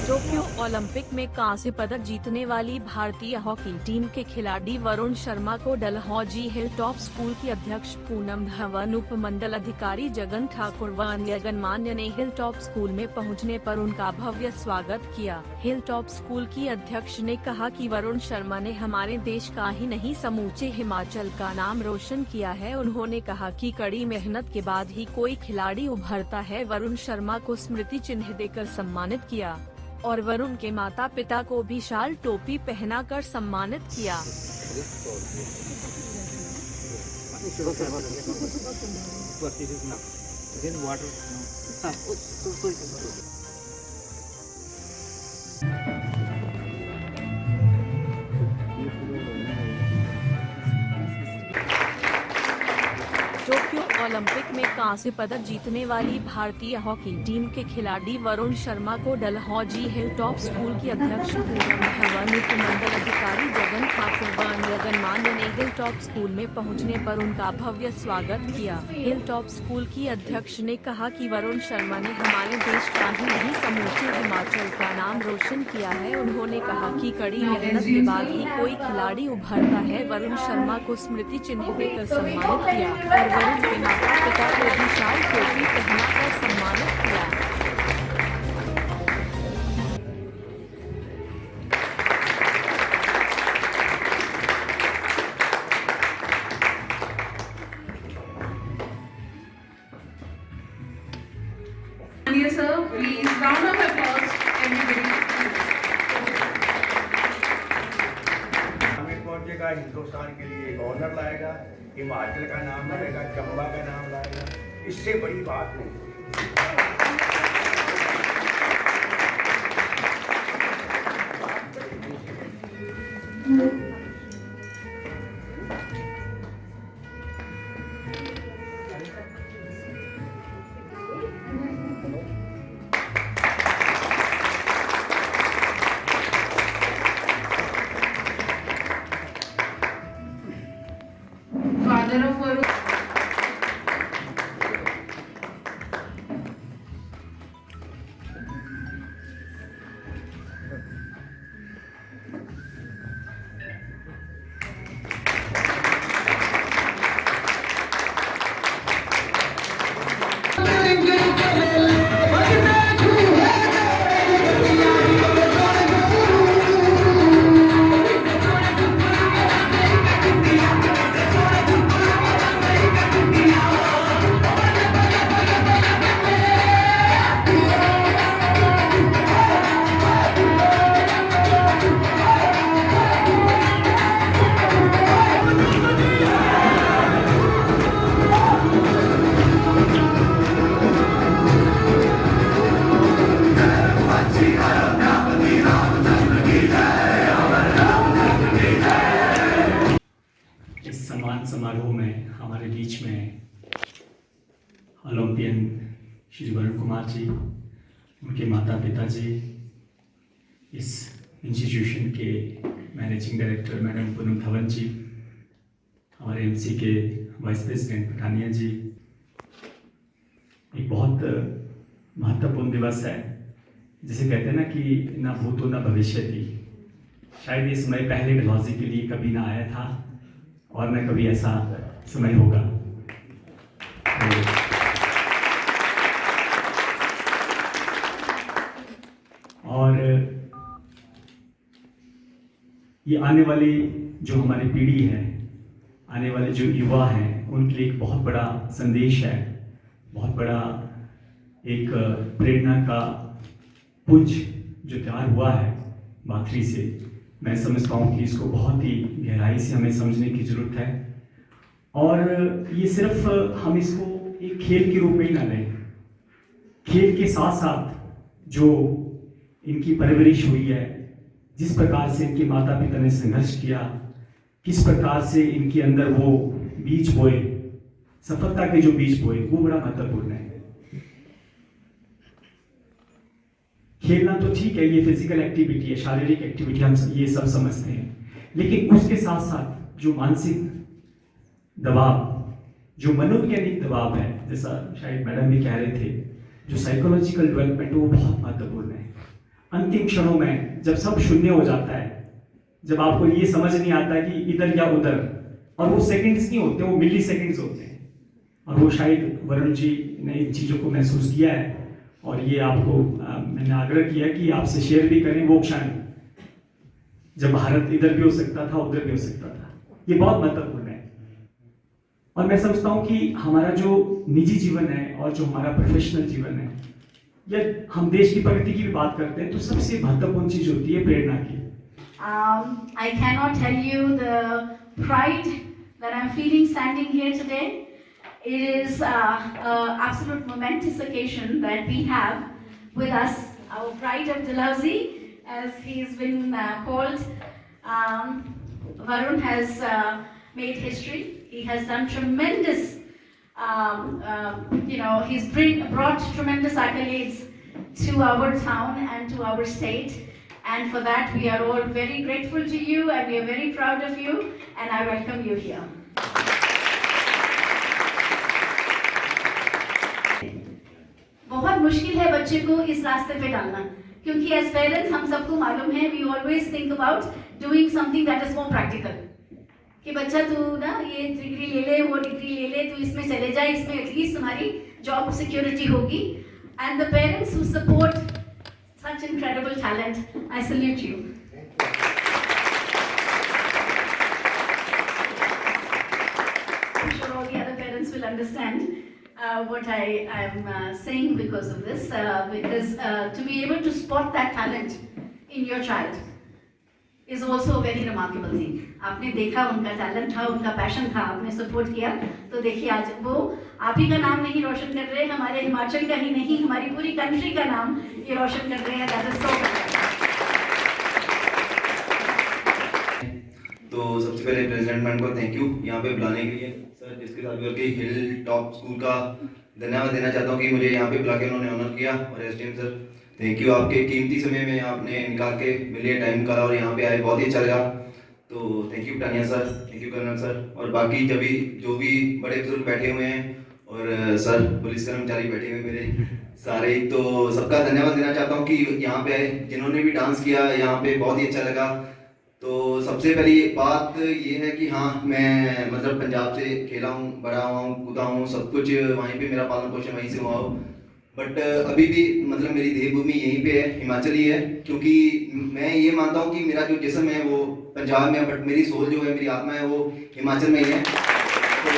Tokyo Olympic में कांस्य पदक जीतने वाली भारतीय हॉकी टीम के खिलाड़ी वरुण शर्मा को डलहौजी हिल टॉप स्कूल की अध्यक्ष पूनम धवन, उपमंडल अधिकारी जगन ठाकुर व अन्य गणमान्य ने हिल टॉप स्कूल में पहुंचने पर उनका भव्य स्वागत किया। हिल टॉप स्कूल की अध्यक्ष ने कहा कि वरुण शर्मा ने हमारे देश का ही नहीं समूचे हिमाचल का नाम रोशन किया है। उन्होंने कहा कि कड़ी मेहनत के बाद ही कोई खिलाड़ी उभरता है। वरुण शर्मा को स्मृति चिन्ह देकर सम्मानित किया और वरुण के माता पिता को भी शाल टोपी पहनाकर सम्मानित किया। टोक्यो ओलंपिक में कांस्य पदक जीतने वाली भारतीय हॉकी टीम के खिलाड़ी वरुण शर्मा को डलहौजी हिल टॉप स्कूल की अध्यक्ष पूनम धवन, उपमंडल अधिकारी जगन ठाकुर व अन्य गणमान्य ने हिल टॉप स्कूल में पहुंचने पर उनका भव्य स्वागत किया। हिल टॉप स्कूल की अध्यक्ष ने कहा कि वरुण शर्मा ने हमारे देश का ही नहीं समूचे हिमाचल का नाम रोशन किया है। उन्होंने कहा कि कड़ी मेहनत के बाद ही कोई खिलाड़ी उभरता है। वरुण शर्मा को स्मृति चिन्ह देकर सम्मानित किया और वरुण के माता पिता को भी शाल टोपी पहनाकर सम्मानित किया। Sir, please round of applause everybody. हमें पहुंचेगा, हिंदुस्तान के लिए एक ऑनर लाएगा, हिमाचल का नाम लाएगा, चंबा का नाम लाएगा। इससे बड़ी बात नहीं। Father of Varun. सम्मान समारोह में हमारे बीच में ओलंपियन श्री वरुण कुमार जी, उनके माता पिता जी, इस इंस्टीट्यूशन के managing director madam Poonam Dhawan ji, हमारे एमसी के वाइस प्रेसिडेंट पठानिया जी। एक बहुत महत्वपूर्ण दिवस है, जिसे कहते हैं ना कि ना भूतो ना भविष्यति। शायद ये समय पहले डलहौजी के लिए कभी ना आया था और न कभी ऐसा समय होगा। और ये आने वाली जो हमारी पीढ़ी है, आने वाले जो युवा हैं, उनके लिए एक बहुत बड़ा संदेश है, बहुत बड़ा एक प्रेरणा का पुंज जो तैयार हुआ है माथुरी से। मैं समझता हूँ कि इसको बहुत ही गहराई से हमें समझने की ज़रूरत है और ये सिर्फ हम इसको एक खेल के रूप में ही ना लें। खेल के साथ साथ जो इनकी परवरिश हुई है, जिस प्रकार से इनके माता पिता ने संघर्ष किया, किस प्रकार से इनके अंदर वो बीज बोए, सफलता के जो बीज बोए, वो बड़ा महत्वपूर्ण है। खेलना तो ठीक है, ये फिजिकल एक्टिविटी है, शारीरिक एक्टिविटी, हम ये सब समझते हैं, लेकिन उसके साथ साथ जो मानसिक दबाव, जो मनोवैज्ञानिक दबाव है, जैसा शायद मैडम भी कह रहे थे, जो साइकोलॉजिकल डेवलपमेंट वो बहुत महत्वपूर्ण है। अंतिम क्षणों में जब सब शून्य हो जाता है, जब आपको ये समझ नहीं आता कि इधर या उधर, और वो सेकंड्स नहीं होते, वो मिली सेकंड्स होते हैं, और वो शायद वरुण जी ने इन चीज़ों को महसूस किया है, और ये आपको मैंने आग्रह किया कि आपसे शेयर भी करें वो क्षण जब भारत इधर भी हो सकता था, उधर भी हो सकता था। ये बहुत महत्वपूर्ण है, और मैं समझता हूँ कि हमारा जो निजी जीवन है और जो हमारा प्रोफेशनल जीवन है, या हम देश की प्रगति की भी बात करते हैं, तो सबसे महत्वपूर्ण चीज होती है प्रेरणा की। I cannot tell you the pride that I'm feeling standing here today. It is an absolute momentous occasion that we have with us, our pride of Dalhousie, as he's been called. Varun has made history. He has done tremendous, he's brought tremendous accolades to our town and to our state. And for that, we are all very grateful to you, and we are very proud of you, and I welcome you here. बहुत मुश्किल है बच्चे को इस रास्ते पे डालना, क्योंकि एज पेरेंट्स हम सबको मालूम है, we always think about doing something that is more practical, कि बच्चा तू ना ये डिग्री ले ले, वो डिग्री ले ले, तू इसमें चले जाए, इसमें एटलीस्ट तुम्हारी जॉब सिक्योरिटी होगी. And the parents who support such incredible talent, I salute you. I'm sure all the other parents will understand what I am saying because of this, because to be able to spot that talent in your child is also a very remarkable thing. आपने देखा उनका talent था, उनका passion था, आपने support किया, तो देखिए आज वो आप ही का नाम नहीं रोशन कर रहे, हमारे हिमाचल का ही नहीं, हमारी पूरी कंट्री का नाम ये रोशन कर रहे हैं. That is so. तो सबसे पहले प्रेसिडेंट मैम को थैंक यू यहाँ पे बुलाने के लिए. सर जिसके साथ करके हिल टॉप स्कूल का धन्यवाद देना चाहता हूँ कि मुझे यहाँ पे बुला के उन्होंने ऑनर किया. और एसडीएम सर थैंक यू, आपके कीमती समय में आपने निकाल के मेरे लिए टाइम निकाला और यहाँ पे आए, बहुत ही अच्छा लगा. तो thank you Tania sir, thank you colonel sir, और बाकी जो भी बड़े बुजुर्ग बैठे हुए हैं, और सर पुलिस कर्मचारी बैठे हुए मेरे सारे, तो सबका धन्यवाद देना चाहता हूँ कि यहाँ पे आए, जिन्होंने भी डांस किया यहाँ पे बहुत ही अच्छा लगा. तो सबसे पहली बात ये है कि हाँ, मैं मतलब पंजाब से खेला हूँ, बड़ा हुआ हूँ, कूदा हूँ, सब कुछ वहीं पे मेरा पालन पोषण वहीं से हुआ हो, बट अभी भी मतलब मेरी देवभूमि यहीं पे है, हिमाचल ही है. क्योंकि मैं ये मानता हूँ कि मेरा जो जिस्म है वो पंजाब में है, बट मेरी सोल जो है, मेरी आत्मा है, वो हिमाचल में ही है. तो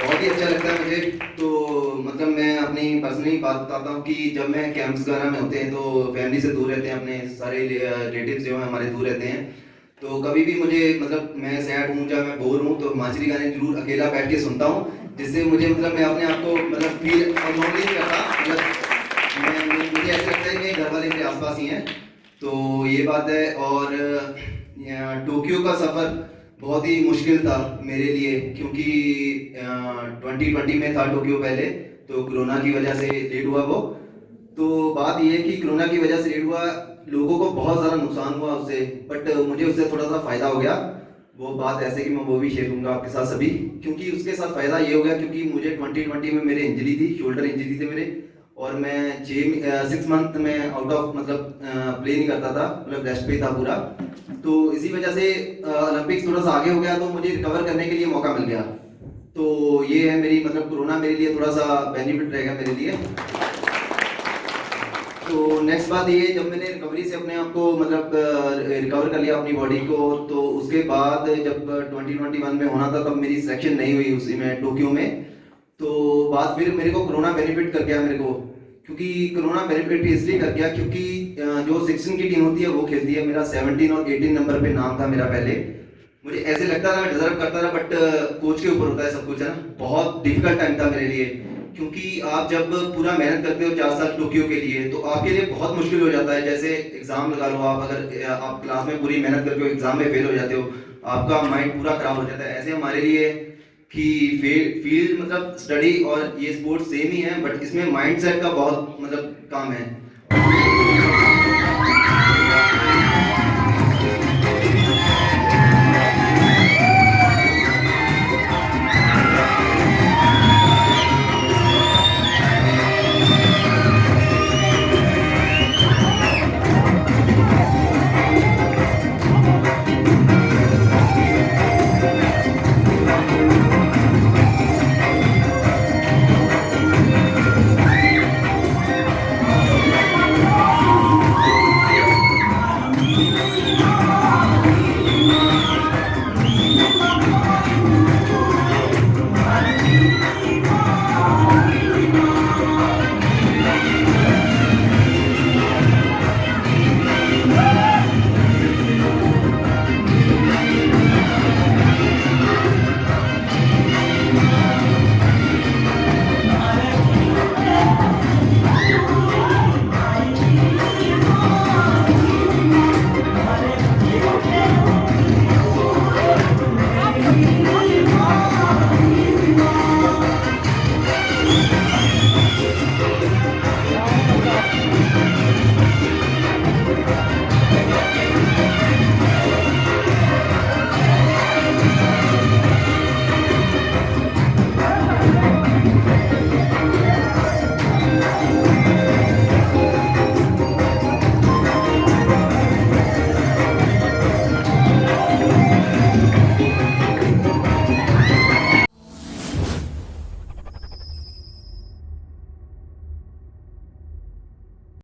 बहुत ही अच्छा लगता है मुझे. तो मतलब मैं अपनी पर्सनली बात बताता हूँ कि जब मैं कैंप्स वगैरह में होते हैं तो फैमिली से दूर रहते हैं, अपने सारे रिलेटिव्स जो हैं हमारे दूर रहते हैं, तो कभी भी मुझे मतलब मैं सैड हूँ या मैं बोर हूँ तो हिमाचली गाने जरूर अकेला बैठ के सुनता हूँ, जिससे मुझे मतलब मैं अपने आप को मतलब फील लोनली नहीं करता. मतलब मुझे ऐसा लगता है कि घर वाले मेरे आसपास ही हैं. तो ये बात है. और टोक्यो का सफ़र बहुत ही मुश्किल था मेरे लिए, क्योंकि 2020 में था टोक्यो पहले, तो कोरोना की वजह से लेट हुआ वो. तो बात ये है कि कोरोना की वजह से लेट हुआ, लोगों को बहुत ज़्यादा नुकसान हुआ उससे, बट मुझे उससे थोड़ा सा फ़ायदा हो गया. वो बात ऐसे कि मैं वो भी शेयर करूँगा आपके साथ सभी, क्योंकि उसके साथ फ़ायदा ये हो गया क्योंकि मुझे 2020 में मेरे इंजरी थी, शोल्डर इंजरी थे मेरे, और मैं 6 मंथ में आउट ऑफ मतलब प्ले नहीं करता था, मतलब रेस्ट पे था पूरा. तो इसी वजह से ओलंपिक्स थोड़ा सा आगे हो गया, तो मुझे रिकवर करने के लिए मौका मिल गया. तो ये है मेरी मतलब कोरोना मेरे लिए थोड़ा सा बेनिफिट रहेगा मेरे लिए. तो नेक्स्ट बात ये, जब मैंने रिकवरी से अपने आप को मतलब रिकवर कर लिया अपनी बॉडी को, तो उसके बाद जब 2021 में होना था तब मेरी सिलेक्शन नहीं हुई उसी में टोक्यो में. तो बात फिर मेरे को कोरोना बेनिफिट कर गया मेरे को, क्योंकि कोरोना बेनिफिट इसलिए कर गया क्योंकि जो 16 की टीम होती है वो खेलती है. मेरा 17 और 18 नंबर पे नाम था मेरा पहले. मुझे ऐसे लगता था मैं डिजर्व करता था, बट कोच के ऊपर होता है सब कुछ, है ना. बहुत डिफिकल्ट टाइम था मेरे लिए, क्योंकि आप जब पूरा मेहनत करते हो 4 साल टोक्यो के लिए, तो आपके लिए बहुत मुश्किल हो जाता है. जैसे एग्जाम लगा लो आप, अगर आप क्लास में पूरी मेहनत करके एग्जाम में फेल हो जाते हो, आपका माइंड पूरा खराब हो जाता है. ऐसे हमारे लिए कि फील्ड मतलब स्टडी और ये स्पोर्ट्स सेम ही है, बट इसमें माइंडसेट का बहुत मतलब काम है.